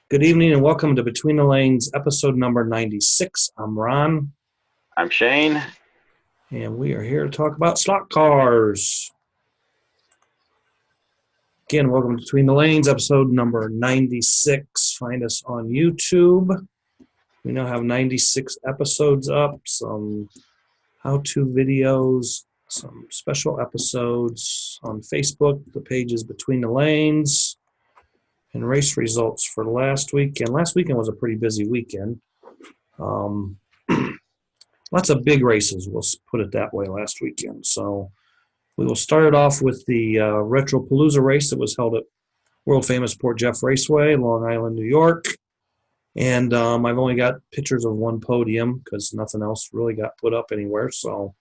Good evening and welcome to Between the Lanes, episode number 96. I'm Ron, I'm Shane. and we are here to talk about stock cars. Again, welcome to Between the Lanes, episode number 96. Find us on YouTube. We now have 96 episodes up, some how-to videos, some special episodes on Facebook. The page is Between the Lanes, and race results for last weekend. Last weekend was a pretty busy weekend. Lots of big races, we'll put it that way, last weekend. So we will start it off with the Retropalooza race that was held at world famous Port Jeff Raceway, Long Island, New York. And I've only got pictures of one podium because nothing else really got put up anywhere. So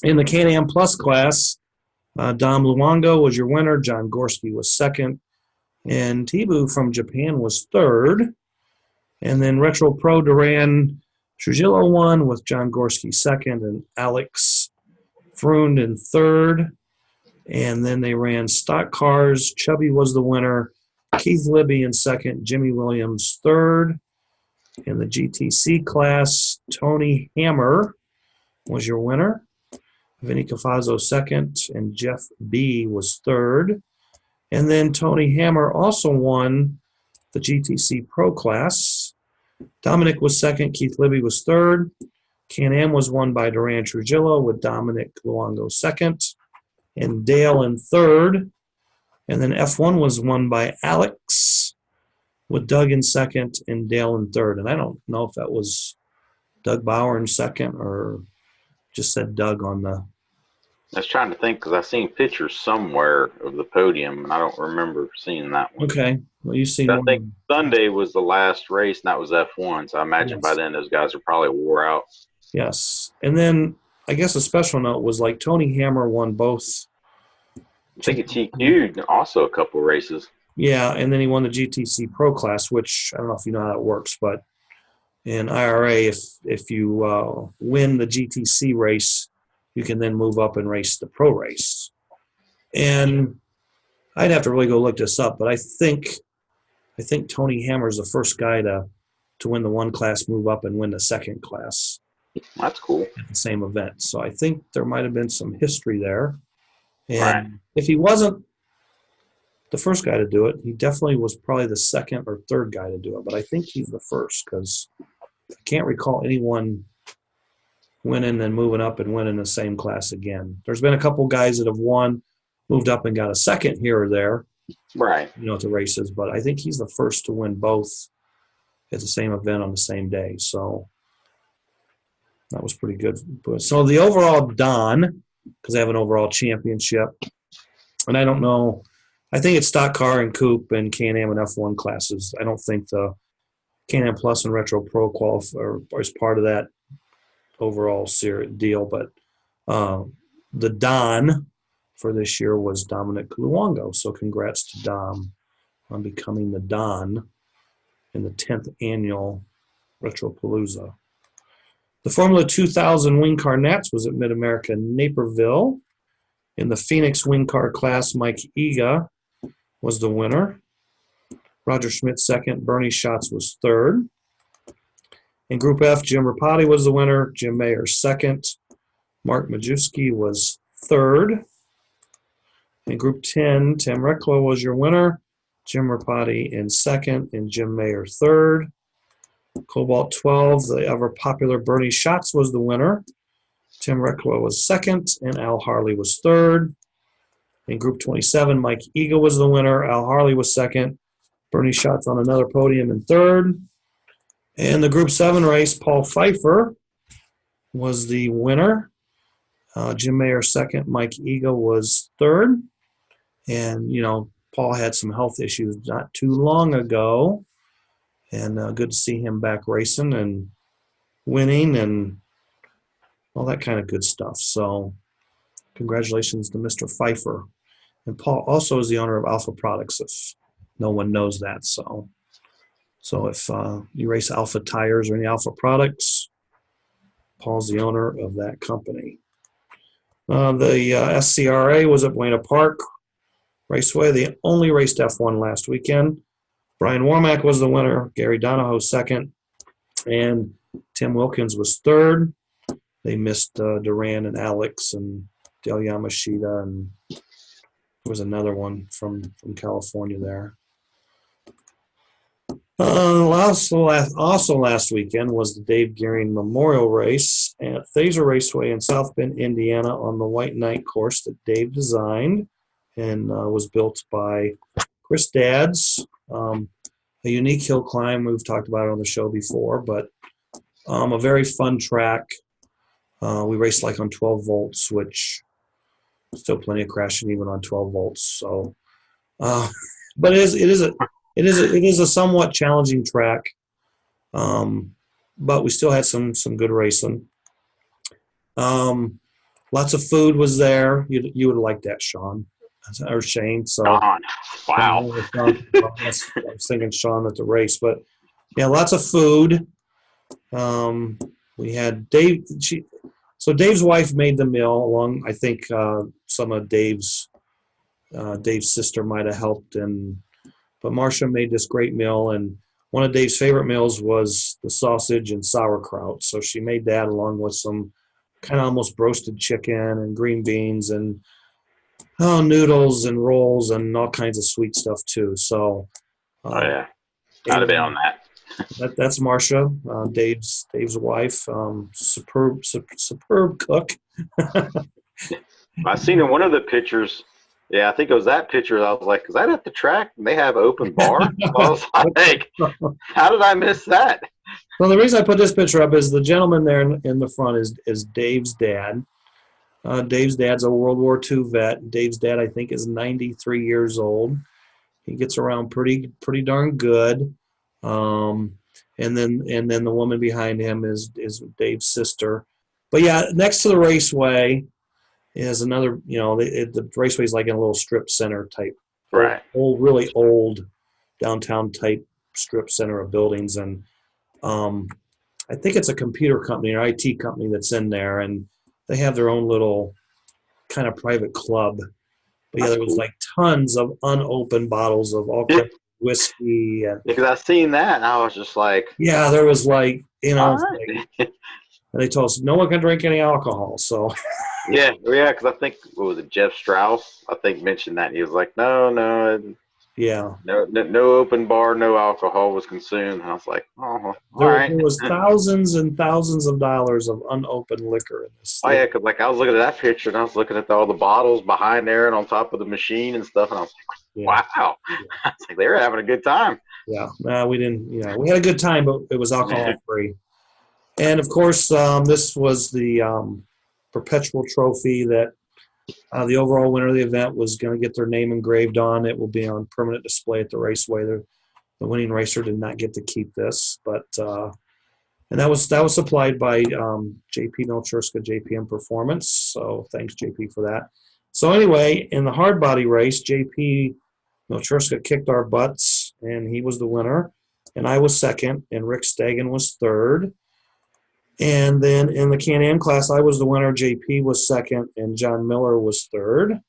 in the Can-Am Plus class, Dom Luongo was your winner. John Gorski was second. And Tibu from Japan was third. And then Retro Pro Duran Trujillo won with John Gorski second and Alex Frund in third. And then they ran stock cars. Chubby was the winner. Keith Libby in second. Jimmy Williams third. In the GTC class, Tony Hammer was your winner. Vinny Cafazzo second. And Jeff B was third. And then Tony Hammer also won the GTC Pro class. Dominic was second. Keith Libby was third. Can-Am was won by Duran Trujillo with Dominic Luongo second. And Dale in third. And then F1 was won by Alex with Doug in second and Dale in third. And I don't know if that was Doug Bauer in second or just said Doug on the... I was trying to think because I've seen pictures somewhere of the podium, and I don't remember seeing that one. Okay. Well, you've seen I one. think Sunday was the last race, and that was F1, so I imagine by then those guys are probably wore out. Yes. And then I guess a special note was like Tony Hammer won both. I think it TQ'd also a couple races. Yeah, and then he won the GTC Pro class, which I don't know if you know how that works, but in IRA, if you win the GTC race, you can then move up and race the pro race. And I'd have to really go look this up, but I think Tony Hammer is the first guy to win the one class, move up, and win the second class. That's cool. At the same event. So I think there might have been some history there. And right. If he wasn't the first guy to do it, he definitely was probably the second or third guy to do it. But I think he's the first because I can't recall anyone winning and then moving up and winning the same class again. There's been a couple guys that have won, moved up and got a second here or there, right? At the races. But I think he's the first to win both at the same event on the same day. So that was pretty good. So the overall Don, because they have an overall championship, and I don't know. I think it's stock car and coupe and Can-Am and F1 classes. I don't think the Can-Am Plus and Retro Pro qualify as part of that overall deal, but the Don for this year was Dominic Luongo. So congrats to Dom on becoming the Don in the 10th annual Retropalooza. The Formula 2000 Wing Car Nats was at Mid-America Naperville. In the Phoenix Wing Car class, Mike Iga was the winner. Roger Schmidt second. Bernie Schatz was third. In Group F, Jim Rapati was the winner. Jim Mayer second. Mark Majewski was third. In Group 10, Tim Recklow was your winner. Jim Rapati in second and Jim Mayer third. Cobalt 12, the ever-popular Bernie Schatz was the winner. Tim Recklow was second and Al Harley was third. In Group 27, Mike Iga was the winner. Al Harley was second. Bernie Schatz on another podium in third. In the Group 7 race, Paul Pfeiffer was the winner. Jim Mayer second. Mike Iga was third. And, Paul had some health issues not too long ago. And good to see him back racing and winning and all that kind of good stuff. So congratulations to Mr. Pfeiffer. And Paul also is the owner of Alpha Products, if no one knows that. So if you race Alpha Tires or any Alpha Products, Paul's the owner of that company. The SCRA was at Buena Park Raceway. They only raced F1 last weekend. Brian Warmack was the winner. Gary Donahoe second, and Tim Wilkins was third. They missed Duran and Alex and Dale Yamashita, and there was another one from California there. Also last weekend was the Dave Gearing Memorial Race at Thaser Raceway in South Bend, Indiana, on the White Knight course that Dave designed and was built by Chris Dadds. A unique hill climb. We've talked about it on the show before, but a very fun track. We raced like on 12 volts, which still plenty of crashing even on 12 volts. So, but it is a somewhat challenging track. But we still had some good racing. Lots of food was there. You would like that, Sean or Shane. So, Don. Wow. I was thinking Sean at the race, but yeah, lots of food. We had Dave. So Dave's wife made the meal along. I think some of Dave's sister might have helped, but Marcia made this great meal, and one of Dave's favorite meals was the sausage and sauerkraut. So she made that along with some kind of almost roasted chicken and green beans and noodles and rolls and all kinds of sweet stuff too. So, Oh yeah, I'd have been on that. That's Marcia, Dave's wife. Superb cook. I seen in one of the pictures. Yeah, I think it was that picture. I was like, "Is that at the track? And they have open bar?" I was like, "How did I miss that?" Well, the reason I put this picture up is the gentleman there in the front is Dave's dad. Dave's dad's a World War II vet. Dave's dad, I think, is 93 years old. He gets around pretty darn good. And then the woman behind him is Dave's sister. But yeah, next to the raceway is another. The raceway is like in a little strip center type, Right? Really old downtown type strip center of buildings, and I think it's a computer company or IT company that's in there, and they have their own little kind of private club. But yeah, there was like tons of unopened bottles of all kinds of whiskey. And, because I seen that, and I was just like, yeah, there was like, all right. and they told us no one can drink any alcohol. So yeah, because I think, what was it, Jeff Strauss? I think mentioned that. And he was like, no, yeah, no open bar, no alcohol was consumed. And I was like, oh, all right. There was thousands and thousands of dollars of unopened liquor in this. Oh yeah, because like I was looking at that picture and I was looking at all the bottles behind there and on top of the machine and stuff, and I was like, wow, yeah. I was like, they were having a good time. Yeah, no, we didn't. Yeah, we had a good time, but it was alcohol free. And of course, this was the perpetual trophy that the overall winner of the event was going to get their name engraved on. It will be on permanent display at the raceway. The winning racer did not get to keep this, but and that was supplied by JP Milcherska, JPM Performance. So thanks, JP, for that. So anyway, in the hard body race, JP Milcherska kicked our butts, and he was the winner. And I was second, and Rick Stagan was third. And then in the Can-Am class, I was the winner. JP was second, and John Miller was third.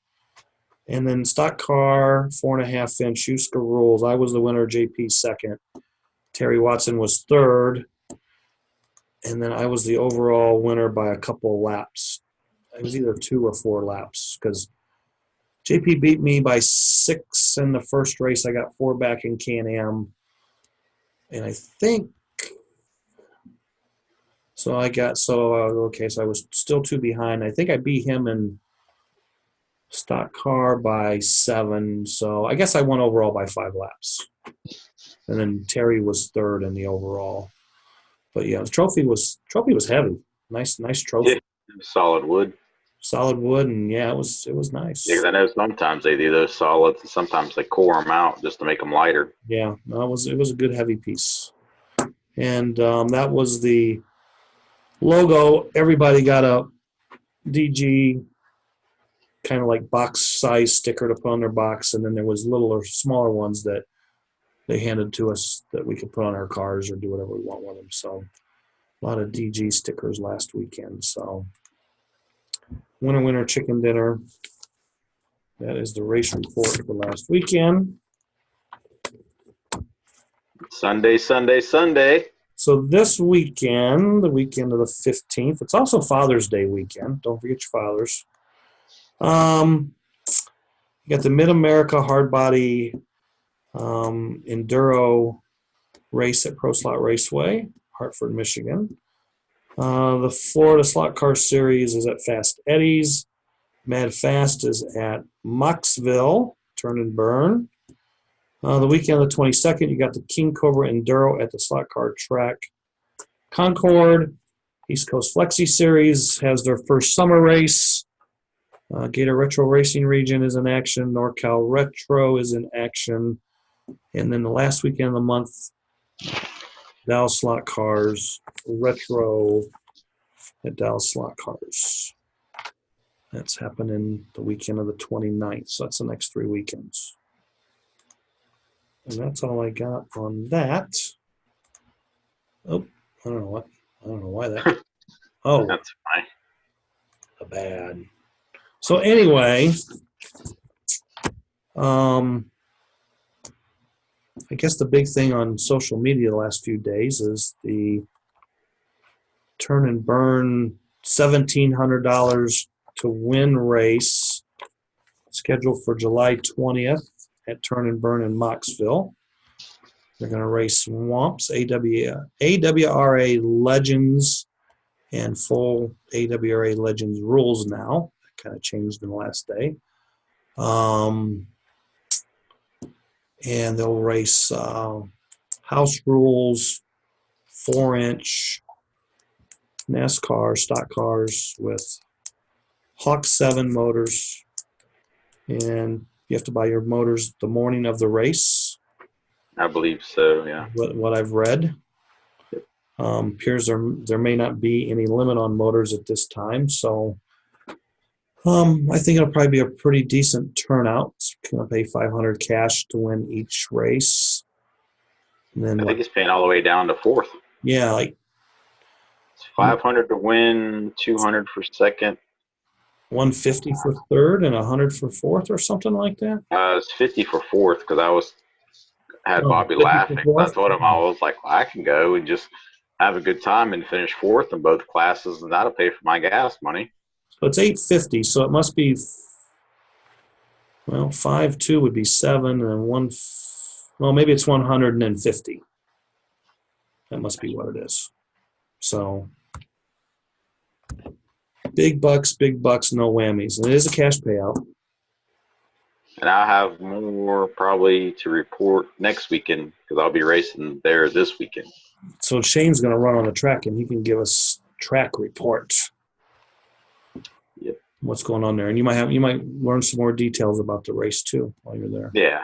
And then stock car, 4.5 inch Huska rules. I was the winner. JP second. Terry Watson was third. And then I was the overall winner by a couple of laps. It was either 2 or 4 laps because JP beat me by 6 in the first race. I got 4 back in Can-Am. And I think so I was still 2 behind. I think I beat him in stock car by 7. So I guess I won overall by 5 laps. And then Terry was third in the overall. But yeah, the trophy was heavy. Nice trophy. Yeah, solid wood. Solid wood, and yeah, it was nice. Yeah, because I know sometimes they do those solids, and sometimes they core them out just to make them lighter. Yeah, no, it was a good heavy piece. And that was the logo. Everybody got a DG kind of like box size sticker to put on their box, and then there was littler, smaller ones that they handed to us that we could put on our cars or do whatever we want with them. So a lot of DG stickers last weekend. So winner chicken dinner. That is the race report for last weekend. Sunday, Sunday, Sunday. So this weekend, the weekend of the 15th, it's also Father's Day weekend. Don't forget your fathers. You got the Mid-America Hard Body Enduro race at Pro Slot Raceway, Hartford, Michigan. The Florida Slot Car Series is at Fast Eddie's. Mad Fast is at Moxville, Turn and Burn. The weekend of the 22nd, you got the King Cobra Enduro at the Slot Car Track Concord. East Coast Flexi Series has their first summer race. Gator Retro Racing Region is in action. NorCal Retro is in action. And then the last weekend of the month, Dallas Slot Cars Retro at Dallas Slot Cars. That's happening the weekend of the 29th. So that's the next 3 weekends. And that's all I got on that. Oh, I don't know why that. Oh, That's fine. bad. So anyway, I guess the big thing on social media the last few days is the Turn and Burn $1,700 to win race scheduled for July 20th at Turn and Burn in Moxville. They're going to race Swamps, AWRA Legends, and full AWRA Legends rules now. Kind of changed in the last day. And they'll race house rules, 4-inch NASCAR stock cars with Hawk 7 motors. And you have to buy your motors the morning of the race. I believe so, yeah. What I've read. Appears there may not be any limit on motors at this time, so I think it'll probably be a pretty decent turnout. It's going to pay $500 cash to win each race. And then I think it's paying all the way down to 4th. Yeah, like it's 500 to win, 200 for second. 150 for third and 100 for fourth or something like that. It's 50 for 4th because had Bobby laughing. I told him I was like, well, I can go and just have a good time and finish 4th in both classes, and that'll pay for my gas money. So it's 850. So it must be 5-2 would be 7 and maybe it's 150. That must be what it is. So big bucks, no whammies, and it is a cash payout. And I'll have more probably to report next weekend because I'll be racing there this weekend. So Shane's going to run on the track, and he can give us track reports. Yep. What's going on there, and you might learn some more details about the race too while you're there. Yeah.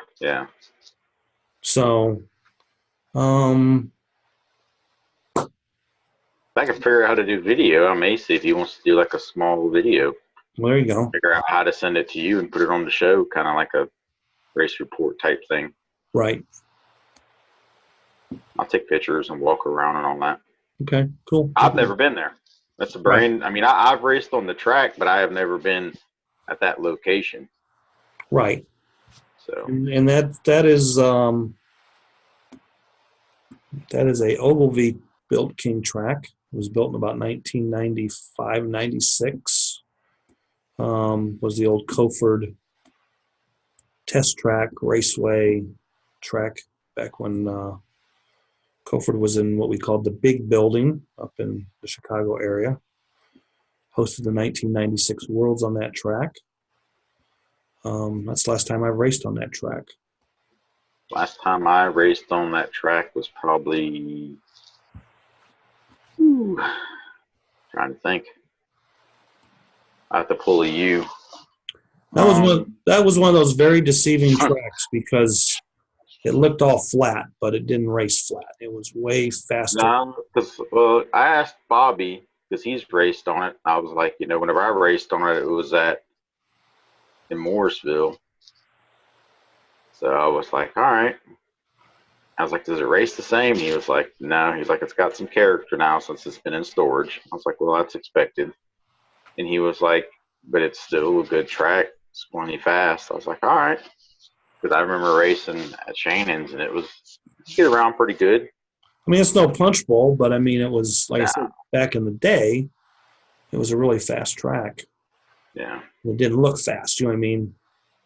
So, if I can figure out how to do video, I may see if he wants to do like a small video. Well, there you go. Figure out how to send it to you and put it on the show, kind of like a race report type thing. Right. I'll take pictures and walk around and all that. Okay, cool. I've never been there. That's a brand. I mean, I've raced on the track, but I have never been at that location. Right. So. And that is a Ogilvy built King track. It was built in about 1995, 96. Was the old Coford test track, raceway track back when Coford was in what we called the Big Building up in the Chicago area. Hosted the 1996 Worlds on that track. That's the last time I've raced on that track. Last time I raced on that track was probably trying to think. I have to pull a U. That was one of those very deceiving tracks because it looked all flat, but it didn't race flat. It was way faster. No, because I asked Bobby because he's raced on it. I was like, whenever I raced on it, it was in Mooresville. So I was like, all right. I was like, does it race the same? He was like, no. He's like, it's got some character now since it's been in storage. I was like, well, that's expected. And he was like, but it's still a good track. It's plenty fast. I was like, all right. Because I remember racing at Shannon's, and it was get around pretty good. I mean, it's no punch bowl, but I mean, it was, like I Yeah. said, back in the day, it was a really fast track. Yeah. It didn't look fast. You know what I mean?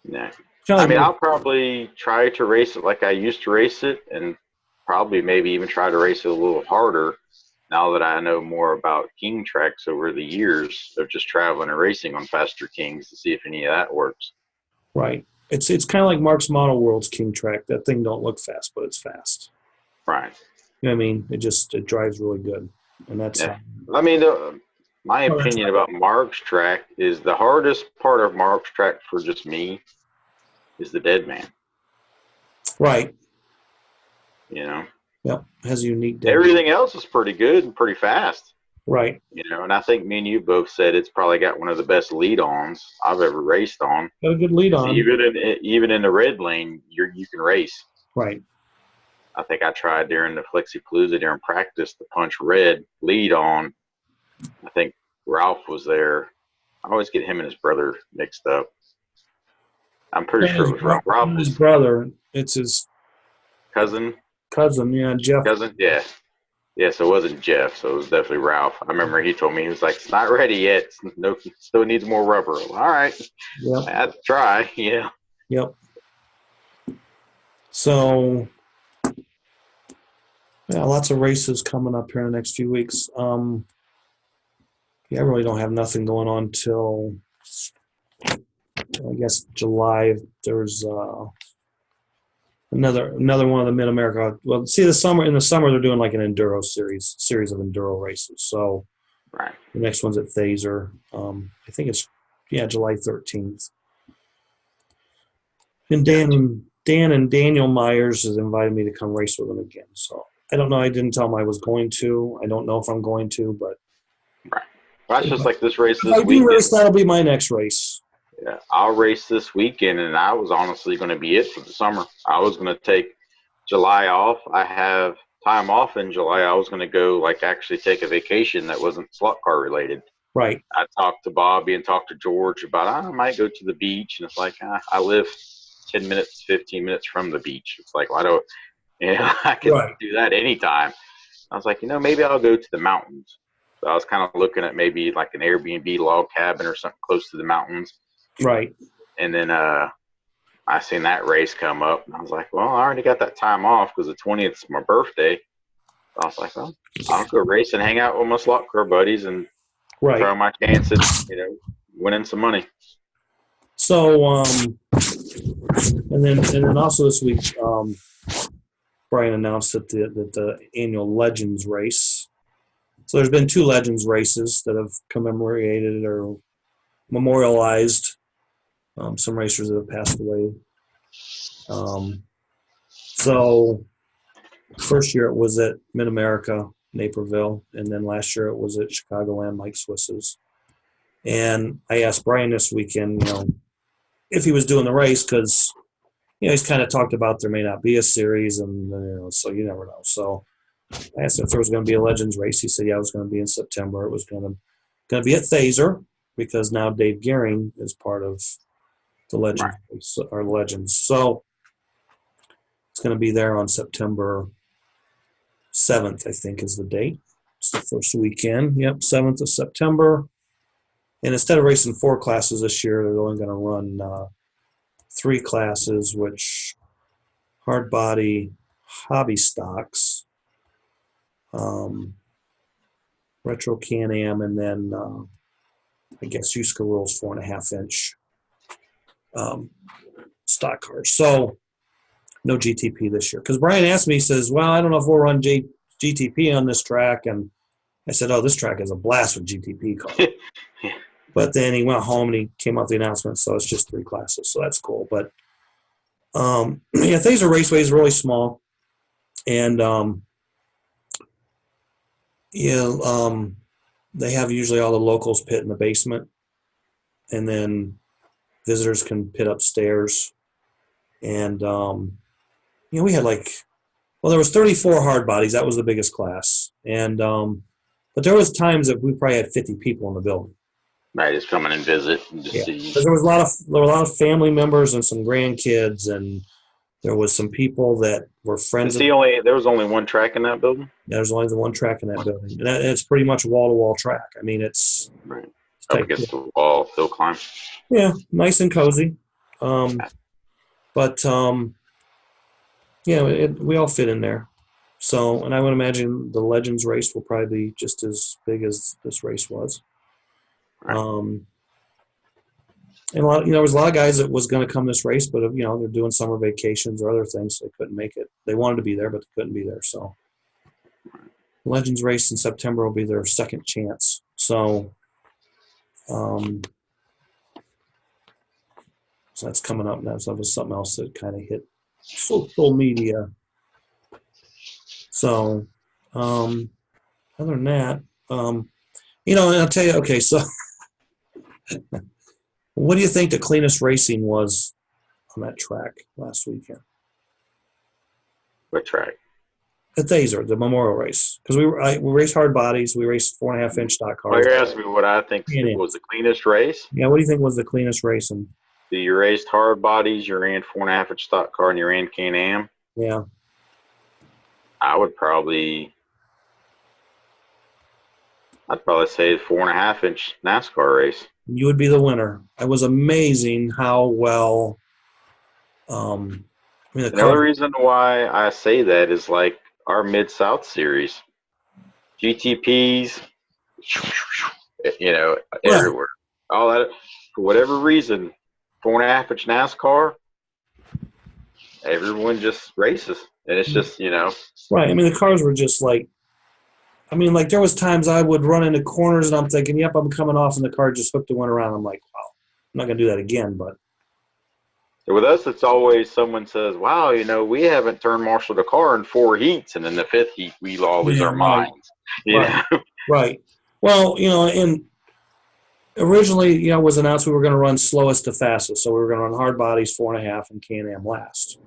Yeah. Kind I of mean, like, I'll probably try to race it like I used to race it, and probably maybe even try to race it a little harder now that I know more about king tracks over the years of just traveling and racing on faster kings to see if any of that works. right. It's kind of like Mark's Model World's King track. That thing don't look fast, but it's fast. Right. You know what I mean? It drives really good, and that's Yeah. I mean, my oh, that's opinion about Mark's track is the hardest part of Mark's track for just me is the dead man. right. You know, Yep, has a unique dead. everything else is pretty good and pretty fast. Right. You know, and I think me and you both said it's probably got one of the best lead-ons I've ever raced on. Got a good lead 'Cause on. even in the red lane, you can race. Right. I think I tried during the Flexipalooza during practice to punch red lead on. I think Ralph was there. I always get him and his brother mixed up. I'm pretty sure it was Ralph. Ralph His is brother. It's his cousin. cousin. Yeah, Jeff. Cousin, yeah. Yeah, so it wasn't Jeff, so it was definitely Ralph. I remember he told me, he was like, it's not ready yet. No, still needs more rubber. All right. Yep. I had to try, yeah. Yep. So, yeah, lots of races coming up here in the next few weeks. Yeah, I really don't have nothing going on till I guess July. There's another one of the Mid America. Well, see, in the summer they're doing like an enduro series of enduro races. So Right. the next one's at Thaser. I think it's July 13th. And Dan and Daniel Myers has invited me to come race with them again. So I don't know. I didn't tell them I was going to. I don't know if I'm going to, but Right. Well, that's just like this race if this I do weekend. race, that'll be my next race. Yeah, I'll race this weekend, and I was honestly going to be it for the summer. I was going to take July off. I have time off in July. I was going to go, like, actually take a vacation that wasn't slot car related. Right. I talked to Bobby and talked to George about I might go to the beach, and it's like I live 10 minutes, 15 minutes from the beach. It's like, why don't I can Right. do that anytime. I was like, maybe I'll go to the mountains. So I was kind of looking at maybe like an Airbnb log cabin or something close to the mountains. Right. And then I seen that race come up, and I was like, well, I already got that time off because the 20th is my birthday. So I was like, well, I'll go race and hang out with my slot car buddies and try Right. my chance at winning some money. So and then also this week, Brian announced that the annual Legends race. So there's been 2 Legends races that have commemorated or memorialized some racers that have passed away. So first year it was at Mid America, Naperville, and then last year it was at Chicagoland, Mike Swiss's. And I asked Brian this weekend, if he was doing the race because he's kind of talked about there may not be a series, and so you never know. So I asked him if there was going to be a Legends race. He said, yeah, it was going to be in September. It was going to be at Thaser because now Dave Gehring is part of the Legends race, or Legends. So it's going to be there on September 7th, I think is the date. It's the first weekend. Yep, 7th of September. And instead of racing 4 classes this year, they're only going to run 3 classes, which hard body, hobby stocks, retro Can-Am, and then I guess USCA rules 4.5-inch stock cars. So no GTP this year. Because Brian asked me, he says, well, I don't know if we'll run GTP on this track. And I said, oh, this track is a blast with GTP cars. But then he went home and he came out with the announcement, so it's just 3 classes. So that's cool. But, Thaser Raceway is really small. And, they have usually all the locals pit in the basement. And then visitors can pit upstairs. And, we had there was 34 hard bodies. That was the biggest class. And, but there was times that we probably had 50 people in the building. Right, just come in and visit and just see. Because there were a lot of family members and some grandkids, and There was some people that were friends. There was only one track in that building? There's only the one track in that building. And it's pretty much a wall-to-wall track. I mean, it's Right. Up against the wall, hill climb. Yeah, nice and cozy. But we all fit in there. So, and I would imagine the Legends race will probably be just as big as this race was. Right. And there was a lot of guys that was going to come this race, but they're doing summer vacations or other things, so they couldn't make it. They wanted to be there, but they couldn't be there. So, Legends race in September will be their second chance. So, so that's coming up now. So that was something else that kind of hit social media. So, other than that, and I'll tell you, okay, so what do you think the cleanest racing was on that track last weekend? What track? At Thaser, the Memorial Race. Because we raced hard bodies. We raced 4.5-inch stock cars. Well, you're asking me what I think was the cleanest race? Yeah, what do you think was the cleanest racing? You raced hard bodies, you ran 4.5-inch stock car, and you ran Can-Am? Yeah. I'd probably say 4.5-inch NASCAR race. You would be the winner. It was amazing how well. Another reason why I say that is like our Mid-South series, GTPs, everywhere. All that, for whatever reason, 4.5-inch NASCAR, everyone just races, and it's just Right. I mean, the cars were just like. There was times I would run into corners and I'm thinking, yep, I'm coming off, and the car just hooked and went around. I'm like, wow, I'm not going to do that again. But with us, it's always someone says, wow, we haven't turned marshaled a car in 4 heats, and in the 5th heat, we lose our minds. Right. Well, and originally, it was announced we were going to run slowest to fastest. So we were going to run hard bodies 4.5 and Can-Am last.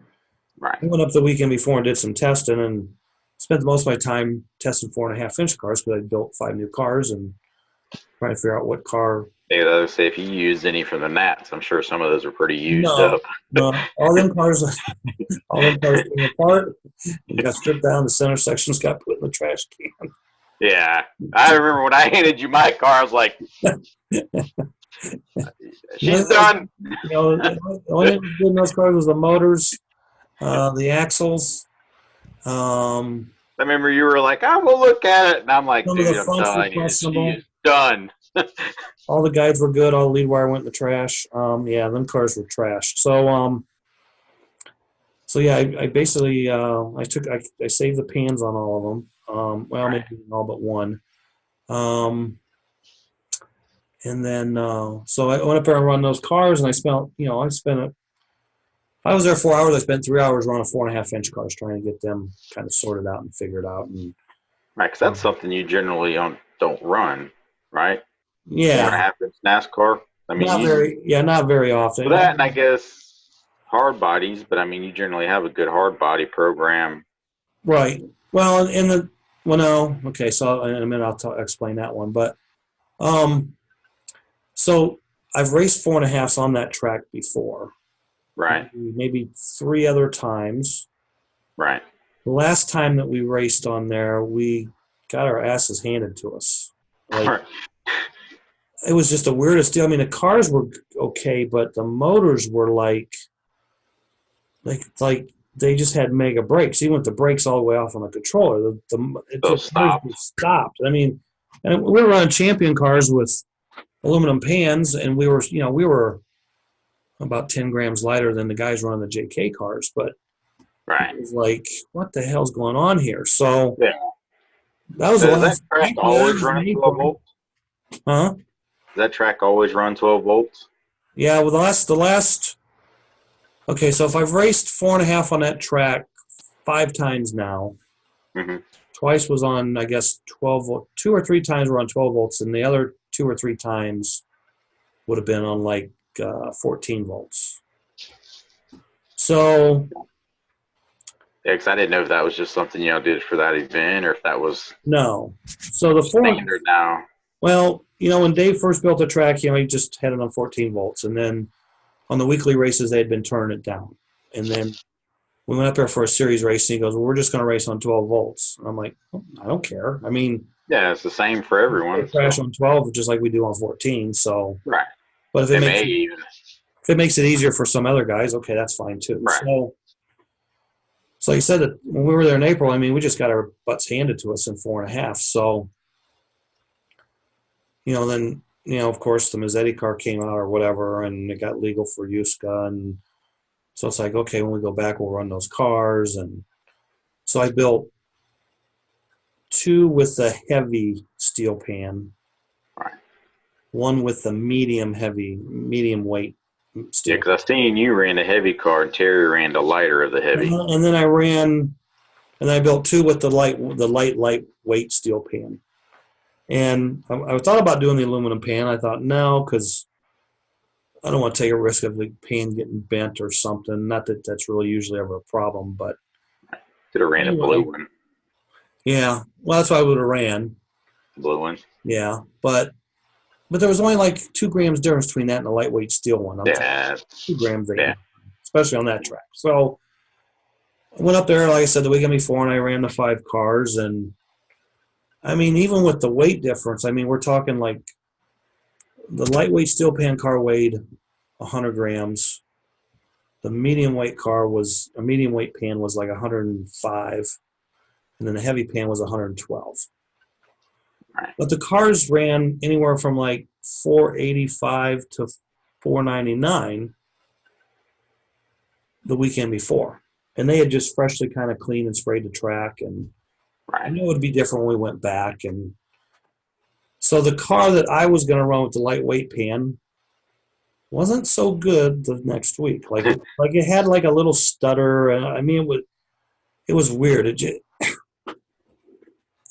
Right. I went up the weekend before and did some testing and spent most of my time testing 4.5-inch cars because I built 5 new cars and trying to figure out what car. Yeah, I would say if you used any from the Nats, I'm sure some of those are pretty used up. No, all them cars came apart and got stripped down. The center sections got put in the trash can. Yeah, I remember when I handed you my car, I was like, "She's done." The only thing that was good in those cars was the motors, the axles. I remember you were like, "I will look at it," and I'm like, "Dude, I'm telling you, she's done." All the guides were good. All the lead wire went in the trash. Them cars were trashed. So yeah, I basically I saved the pans on all of them. Maybe all but one. And then so I went up there and run those cars, and I was there 4 hours. I spent 3 hours running 4.5-inch cars trying to get them kind of sorted out and figured out. And right, because that's something you generally don't run, right? Yeah. 4.5-inch NASCAR. Not very often. For that, and I guess hard bodies, but you generally have a good hard body program. Right. Well, okay. So in a minute I'll explain that one, but so I've raced 4.5s on that track before. Right. Maybe 3 other times. Right. The last time that we raced on there, we got our asses handed to us. It was just the weirdest deal. The cars were okay, but the motors were like they just had mega brakes. Even with the brakes all the way off on the controller, it just stopped. And we were running champion cars with aluminum pans, and we were about 10 grams lighter than the guys running the JK cars. But it was like, what the hell's going on here? So that was the last. That track always run 12 volts? Huh? Does that track always run 12 volts? Yeah, well, the last. Okay, so if I've raced 4.5 on that track 5 times now, twice was on, I guess, 12 volt. 2 or 3 times were on 12 volts, and the other 2 or 3 times would have been on 14 volts. So. Yeah, because I didn't know if that was just something did for that event, or if that was So the standard now. Well, when Dave first built the track, he just had it on 14 volts, and then on the weekly races they had been turning it down, and then We went up there for a series race, and he goes, well, we're just going to race on 12 volts. And I'm like, oh, I don't care. I mean, Yeah, it's the same for we everyone. crash So on 12 just like we do on 14. So, right, but if they may even it makes it easier for some other guys, okay, that's fine too. right. So you said that when we were there in April, I mean, we just got our butts handed to us in 4.5. So, then, of course, the Mazzetti car came out or whatever, and it got legal for Yuska. And so it's like, okay, when we go back, we'll run those cars. And so I built two with the heavy steel pan, Right. one with the medium weight Yeah, steel. because I seen you ran the heavy car and Terry ran the lighter of the heavy. And then I built two with the lightweight steel pan. And I thought about doing the aluminum pan. I thought, no, because I don't want to take a risk of the pan getting bent or something. Not that that's really usually ever a problem, but Could have ran a blue one. Yeah, well, that's why I would have ran. Blue one. Yeah, but there was only like 2 grams difference between that and the lightweight steel one. Yeah. 2 grams, Yeah. especially on that track. So I went up there, like I said, the weekend before, and I ran the 5 cars. And I mean, even with the weight difference, I mean, we're talking like the lightweight steel pan car weighed 100 grams. The medium weight pan was like 105, and then the heavy pan was 112. Right. But the cars ran anywhere from like 485 to 499 the weekend before. And they had just freshly kind of cleaned and sprayed the track. And I knew it would be different when we went back. And so the car that I was going to run with the lightweight pan wasn't so good the next week. Like it had like a little stutter. I mean, it was weird.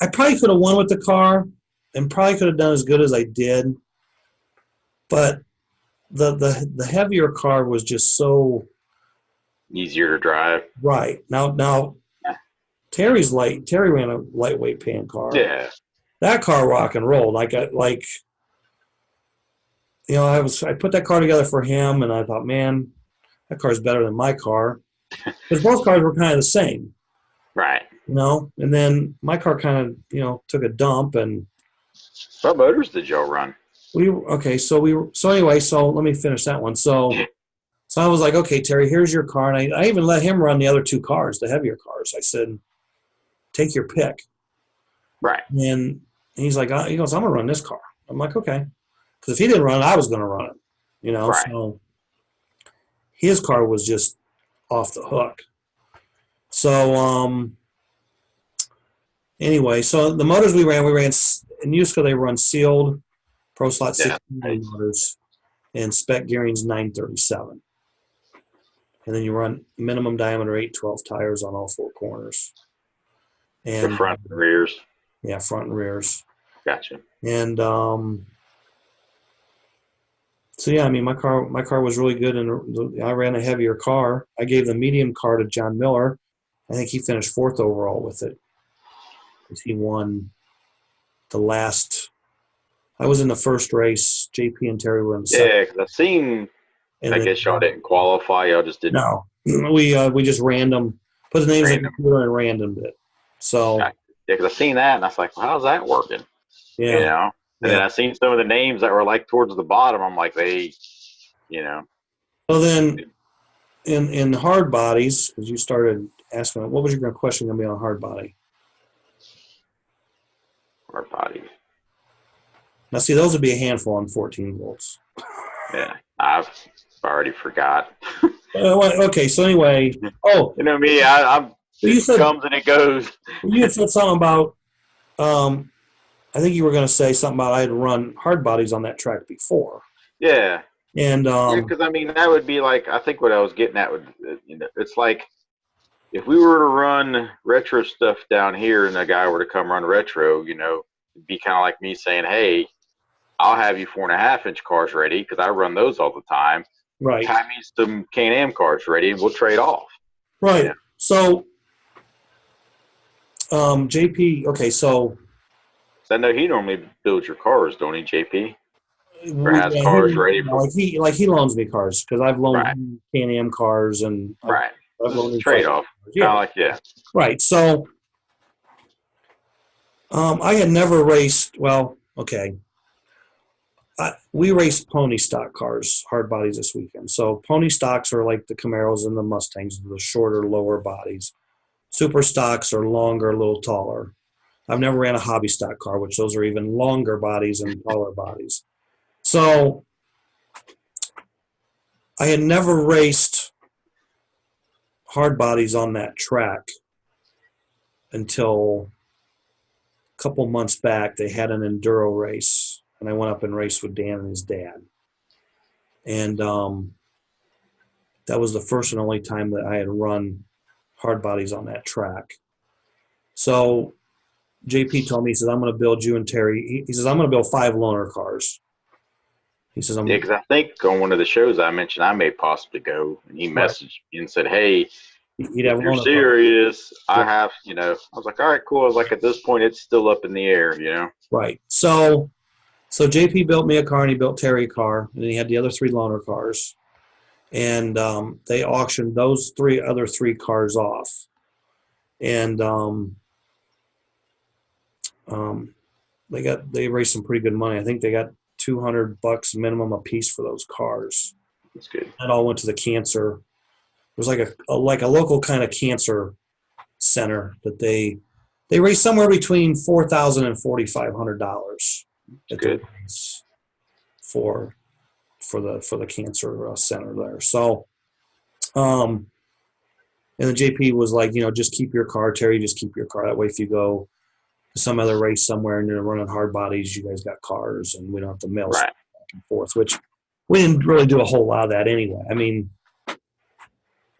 I probably could have won with the car and probably could have done as good as I did. But the heavier car was just so easier to drive. Right. Now Terry ran a lightweight pan car. Yeah. That car rock and rolled. I put that car together for him, and I thought, man, that car's better than my car. Because both cars were kind of the same. Right. And then my car kind of, took a dump. And what motors did y'all run? So anyway, let me finish that one. So I was like, okay, Terry, here's your car. And I even let him run the other 2 cars, the heavier cars. I said, take your pick. Right. And he's like, he goes, I'm going to run this car. I'm like, okay. Because if he didn't run it, I was going to run it, Right. So his car was just off the hook. So anyway, so the motors we ran in Yuska, they run sealed Pro Slot 16 motors and spec gearing's 937. And then you run minimum diameter 812 tires on all 4 corners. And the front and rears. Yeah, front and rears. Gotcha. And so yeah, I mean, my car was really good, and I ran a heavier car. I gave the medium car to John Miller. I think he finished 4th overall with it, because he won the last. I was in the first race. JP and Terry were in the second. Yeah, because I've seen. I guess y'all didn't qualify. Y'all just didn't. No, we just random put the names in the computer and randomed it. So yeah, because I seen that and I was like, well, how's that working? Yeah. And then I seen some of the names that were like towards the bottom. I'm like, So then, in hard bodies, because you started asking, what was your question going to be on hard body? Hard body. Now, see, those would be a handful on 14 volts. Yeah, I've already forgot. Okay, so anyway, you know me, I'm. It comes and it goes. You had said something about. I think you were going to say something about I had run hard bodies on that track before. Yeah. And because I mean that would be like, I think what I was getting at would, it's like if we were to run retro stuff down here and a guy were to come run retro, it'd be kind of like me saying, hey, I'll have you 4.5-inch cars ready because I run those all the time. Right. Have me some Can-Am cars ready and we'll trade off. Right. So JP, okay, so I know he normally builds your cars, don't he, JP? Or has cars ready for he loans me cars because I've loaned him Can-Am cars and right. This is a only five trade-off. cars. Kind Yeah, of like, yeah. right. So I had never raced. Well, okay. We raced pony stock cars, hard bodies this weekend. So pony stocks are like the Camaros and the Mustangs, the shorter, lower bodies. Super stocks are longer, a little taller. I've never ran a hobby stock car, which those are even longer bodies and taller bodies. So I had never raced hard bodies on that track until a couple months back. They had an enduro race, and I went up and raced with Dan and his dad. And that was the first and only time that I had run hard bodies on that track. So JP told me, he says, I'm going to build you and Terry. He says, I'm going to build 5 loaner cars. He says, Yeah, because I think on one of the shows I mentioned I may possibly go, and he Right. messaged me and said, "Hey, He'd have if you're loaner cars. serious, I Yeah. have, I was like, all right, cool. I was like, at this point, it's still up in the air. Right. So JP built me a car and he built Terry a car, and he had the other 3 loaner cars. And they auctioned those other three cars off. And they raised some pretty good money. I think they got $200 minimum a piece for those cars. That's good. That all went to the cancer. It was like a local kind of cancer center that they raised somewhere between $4,000 and $4,500 at the race for the cancer center there. So, and then JP was like, just keep your car, Terry. Just keep your car. That way, if you go to some other race somewhere and you're running hard bodies, you guys got cars, and we don't have to mail stuff back and forth. Which we didn't really do a whole lot of that anyway. I mean,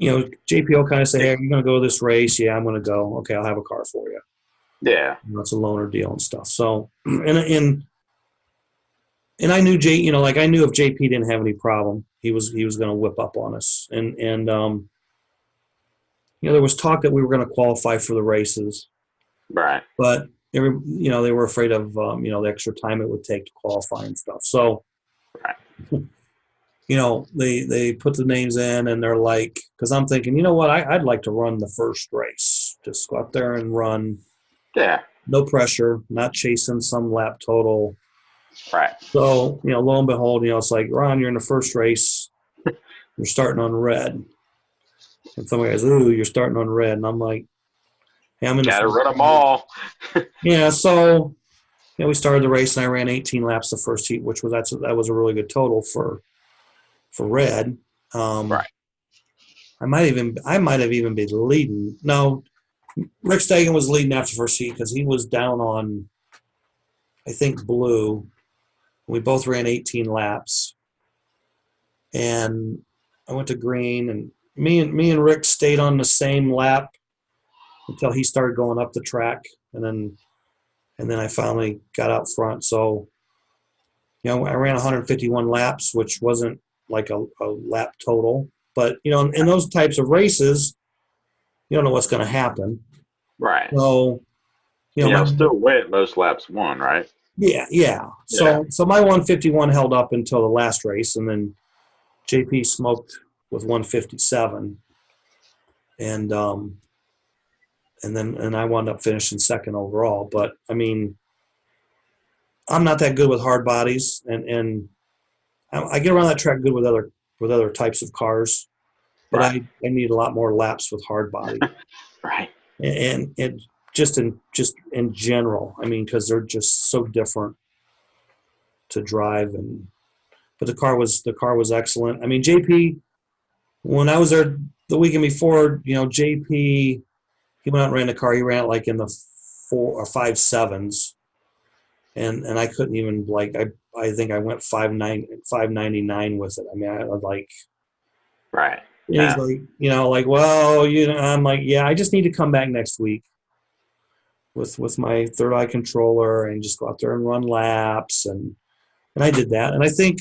JP will kind of say, "Hey, are you going to go to this race?" "Yeah, I'm going to go." "Okay, I'll have a car for you." Yeah. It's a loaner deal and stuff. So, and I knew I knew if JP didn't have any problem, he was going to whip up on us. And there was talk that we were going to qualify for the races, Right. but they were afraid of the extra time it would take to qualify and stuff. So, right. They put the names in, and they're like, because I'm thinking, you know what, I'd like to run the first race, just go out there and run. Yeah. No pressure, not chasing some lap total. Right. So, lo and behold, it's like, Ron, you're in the first race. You're starting on red. And somebody goes, ooh, you're starting on red. And I'm like, hey, I'm in the Gotta first run them all. Yeah, so, we started the race, and I ran 18 laps the first heat, which that was a really good total for red. Right. I might have even been leading. No, Rick Stegan was leading after the first heat because he was down on, I think, blue. We both ran 18 laps, and I went to green, and me and Rick stayed on the same lap until he started going up the track, and then I finally got out front. So, I ran 151 laps, which wasn't like a lap total, but in those types of races, you don't know what's going to happen. Right. So, still win most laps won, right? Yeah. So my 151 held up until the last race, and then JP smoked with 157, and I wound up finishing second overall. But I mean, I'm not that good with hard bodies, and I get around that track good with other types of cars, but I need a lot more laps with hard body. Right. And just in general, I mean, because they're just so different to drive. But the car was excellent. I mean, JP, when I was there the weekend before, JP, he went out and ran the car. He ran it like in the 4 or 5.7s, and I couldn't even, like, I think I went 5.99 with it. I mean, I was like, right. Yeah. He's like, well, I'm like, yeah, I just need to come back next week with my third eye controller and just go out there and run laps, and I did that, and I think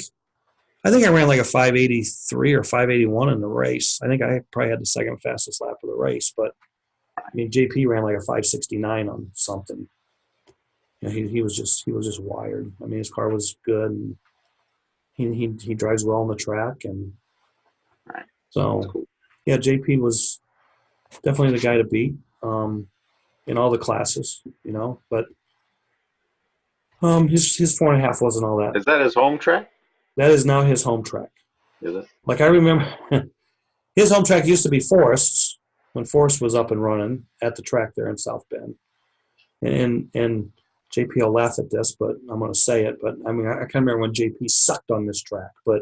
I ran like a 583 or 581 in the race. I think I probably had the second fastest lap of the race, but I mean, JP ran like a 569 on something. He was just wired. I mean, his car was good, and he drives well on the track, and right. so yeah, JP was Definitely the guy to beat in all the classes, But his 4.5 wasn't all that. Is that his home track? That is now his home track. Is it? Like I remember, his home track used to be Forrest's when Forrest was up and running at the track there in South Bend. And JP will laugh at this, but I'm going to say it. But I mean, I can't remember when JP sucked on this track, but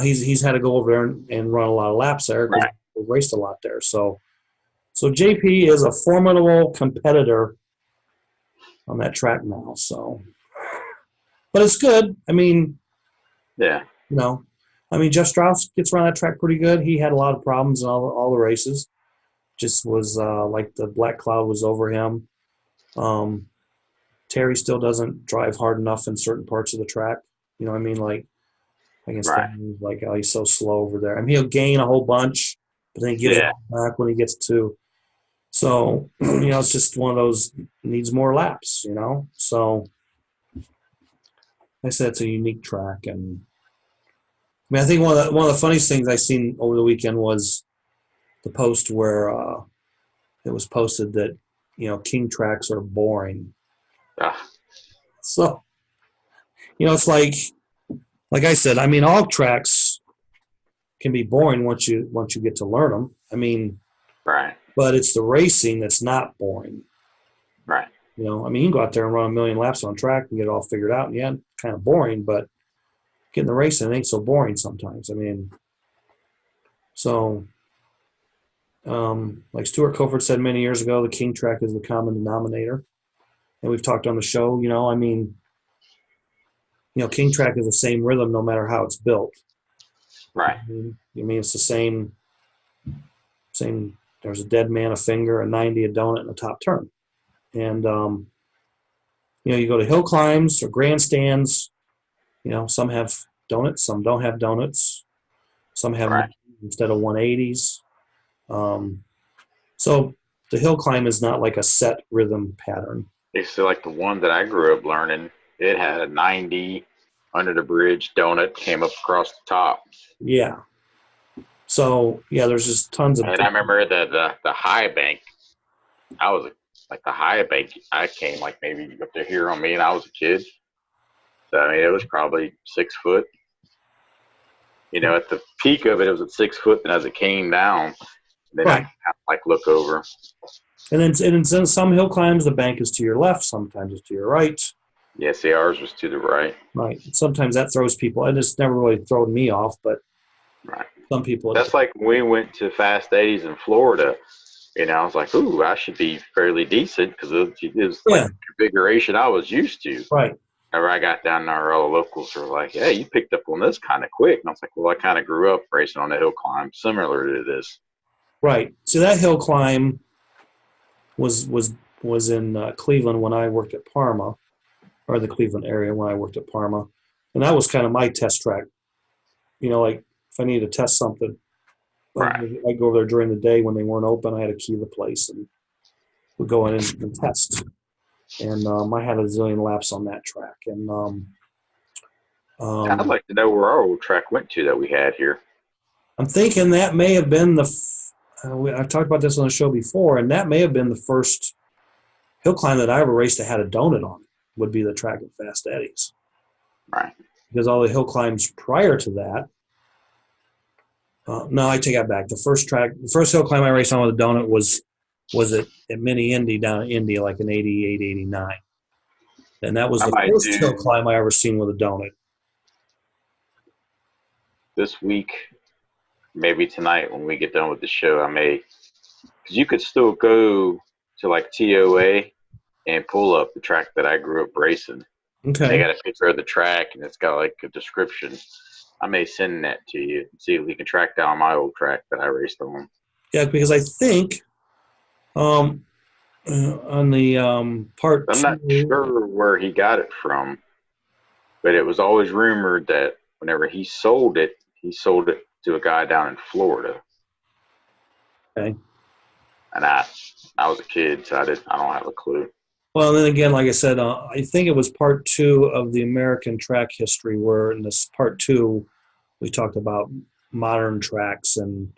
he's had to go over there and run a lot of laps there because he raced a lot there. So JP is a formidable competitor on that track now. So, but it's good. I mean, yeah. Jeff Strauss gets around that track pretty good. He had a lot of problems in all the races. Just was like the black cloud was over him. Terry still doesn't drive hard enough in certain parts of the track. You know what I mean? Like against like, oh, he's so slow over there. I mean, he'll gain a whole bunch, but then he gives it back when he gets to. So, it's just one of those needs more laps, So I said it's a unique track. And I mean, I think one of the funniest things I seen over the weekend was the post where it was posted that, king tracks are boring. So, it's like I said, I mean, all tracks can be boring once you get to learn them. I mean, but it's the racing that's not boring. Right. I mean, you can go out there and run a million laps on track and get it all figured out. And yeah, kind of boring, but getting the racing ain't so boring sometimes. I mean, so like Stuart Cofer said many years ago, the king track is the common denominator. And we've talked on the show, I mean, king track is the same rhythm no matter how it's built. Right. I mean, it's the same. There's a dead man, a finger, a 90, a donut, and a top turn. And, you go to hill climbs or grandstands, some have donuts, some don't have donuts. Some have instead of 180s. So the hill climb is not like a set rhythm pattern. It's like the one that I grew up learning. It had a 90 under the bridge donut, came up across the top. Yeah. So yeah, there's just tons of. And I remember the high bank. I was like the high bank. I came like maybe up to here on me, and I was a kid. So I mean, it was probably 6 foot. At the peak of it, it was at 6 foot, and as it came down, then I kind of like look over. And then some hill climbs, the bank is to your left. Sometimes it's to your right. Yeah, see, ours was to the right. Right. Sometimes that throws people. And it's never really thrown me off, but some people. That's like when we went to Fast 80s in Florida. I was like, ooh, I should be fairly decent because it was like the configuration I was used to. Right. Whenever I got down there, all the locals were like, hey, you picked up on this kind of quick. And I was like, well, I kind of grew up racing on the hill climb similar to this. Right. So that hill climb was in Cleveland when I worked at Parma, or the Cleveland area when I worked at Parma. And that was kind of my test track. Like if I needed to test something, I'd go over there during the day when they weren't open. I had to key the place and would go in and test. And I had a zillion laps on that track. And I'd like to know where our old track went to that we had here. I'm thinking that may have been I've talked about this on the show before, and that may have been the first hill climb that I ever raced that had a donut on it, would be the track at Fast Eddie's. Right. Because all the hill climbs prior to that, no, I take that back. The first hill climb I raced on with a donut was at Mini Indy down in Indy, like in 88, 89. And that was the first hill climb I ever seen with a donut. This week, maybe tonight when we get done with the show, I may, because you could still go to like TOA and pull up the track that I grew up racing. Okay. They got a picture of the track and it's got like a description. I may send that to you and see if we can track down my old track that I raced on. Yeah, because I think on the part I'm not sure where he got it from, but it was always rumored that whenever he sold it to a guy down in Florida. Okay. And I was a kid, so I don't have a clue. Well, then again, like I said, I think it was part 2 of the American track history, where in this part 2 we talked about modern tracks and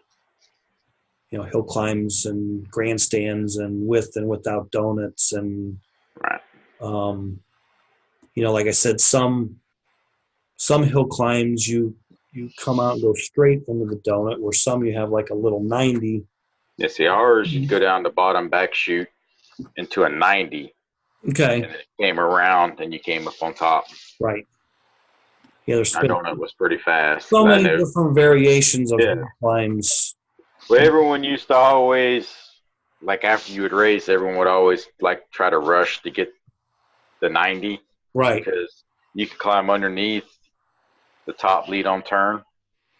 hill climbs and grandstands and with and without donuts and Right. like I said, some hill climbs you come out and go straight into the donut, where some you have like a little 90. Yeah, see, ours, you go down the bottom back chute into a 90, Okay. and then it came around, and you came up on top. Right. Yeah, there's I don't know, it was pretty fast. so 'Cause I many know, different variations of yeah. hill climbs. But everyone used to always, like after you would race, everyone would always like try to rush to get the 90 Right. because you could climb underneath the top lead on turn,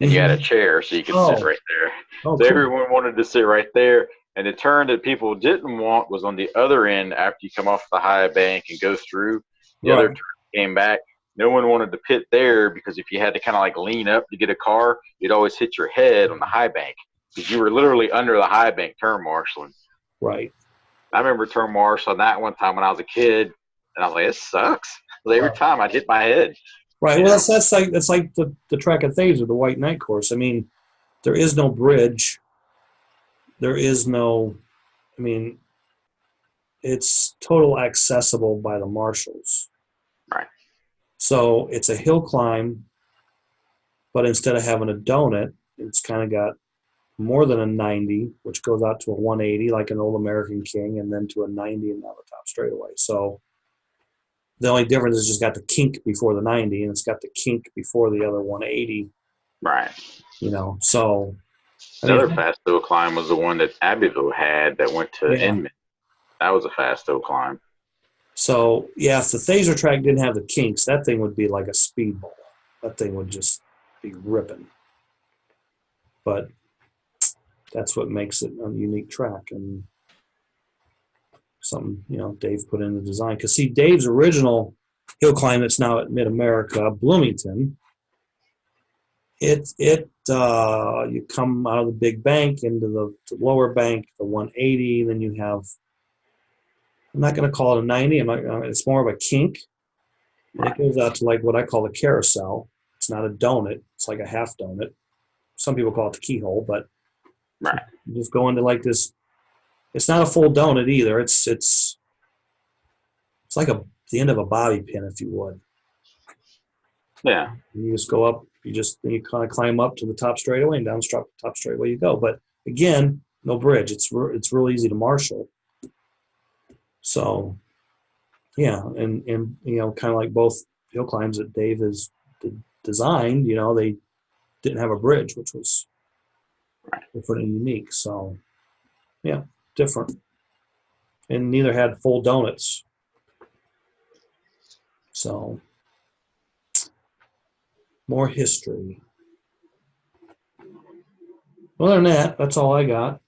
and you had a chair so you could sit right there. Oh, So cool. everyone wanted to sit right there. And the turn that people didn't want was on the other end after you come off the high bank and go through. The other turn came back. No one wanted to pit there because if you had to kind of like lean up to get a car, you'd always hit your head on the high bank because you were literally under the high bank turn marshaling. Right. I remember turn marshaling that one time when I was a kid, and I was like, "This sucks." Every time I'd hit my head. Right. Well, that's like the track at Thaser, the White Knight course. I mean, there is no bridge. There is no. I mean, it's total accessible by the marshals. Right. So it's a hill climb, but instead of having a donut, it's kind of got more than a 90, which goes out to a 180 like an old American King, and then to a 90 and down the top straightaway. So the only difference is just got the kink before the 90, and it's got the kink before the other 180. Right. So the other fast hill climb was the one that Abbeville had that went to Inman. That was a fast hill climb. So yeah, if the Thaser track didn't have the kinks, that thing would be like a speedball. That thing would just be ripping. But that's what makes it a unique track, and something Dave put in the design. Because see, Dave's original hill climb that's now at Mid America, Bloomington. You come out of the big bank into the lower bank, the 180. Then you have. I'm not going to call it a 90. It's more of a kink. And it goes out to like what I call a carousel. It's not a donut. It's like a half donut. Some people call it the keyhole, but you just go into like this. It's not a full donut either. It's like the end of a bobby pin, if you would. Yeah. And you just go up. You kind of climb up to the top straightaway, and down the top straightaway you go. But again, no bridge. It's real easy to marshal. So, yeah, and kind of like both hill climbs that Dave has designed, they didn't have a bridge, which was different and unique. So, yeah, different. And neither had full donuts. So, more history. Other than that, that's all I got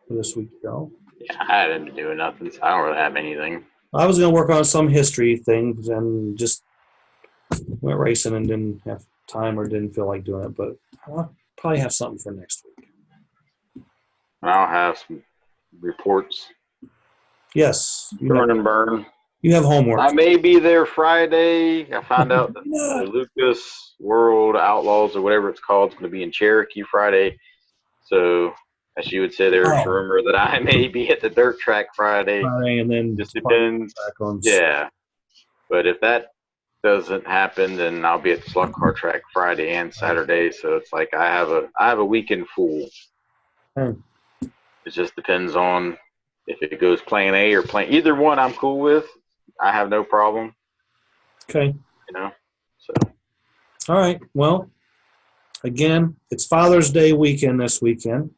for this week's show. Yeah, I didn't do nothing, so I don't really have anything. I was going to work on some history things and just went racing and didn't have time or didn't feel like doing it, but I'll probably have something for next week. I'll have some reports. Yes. Burn and burn. You have homework. I may be there Friday. I found out that the Lucas World Outlaws or whatever it's called is going to be in Cherokee Friday. So, as you would say, there's a rumor that I may be at the dirt track Friday. And then just depends. Yeah. But if that doesn't happen, then I'll be at the slot car track Friday and Saturday. So it's like I have a weekend full. It just depends on if it goes plan A or plan either one. I'm cool with. I have no problem. Okay. So. All right. Well, again, it's Father's Day weekend this weekend.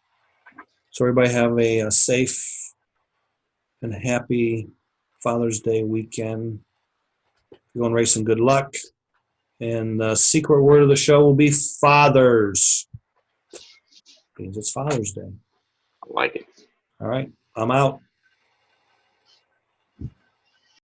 So everybody have a safe and happy Father's Day weekend. If you're going racing, good luck. And the secret word of the show will be fathers. Means it's Father's Day. I like it. All right. I'm out.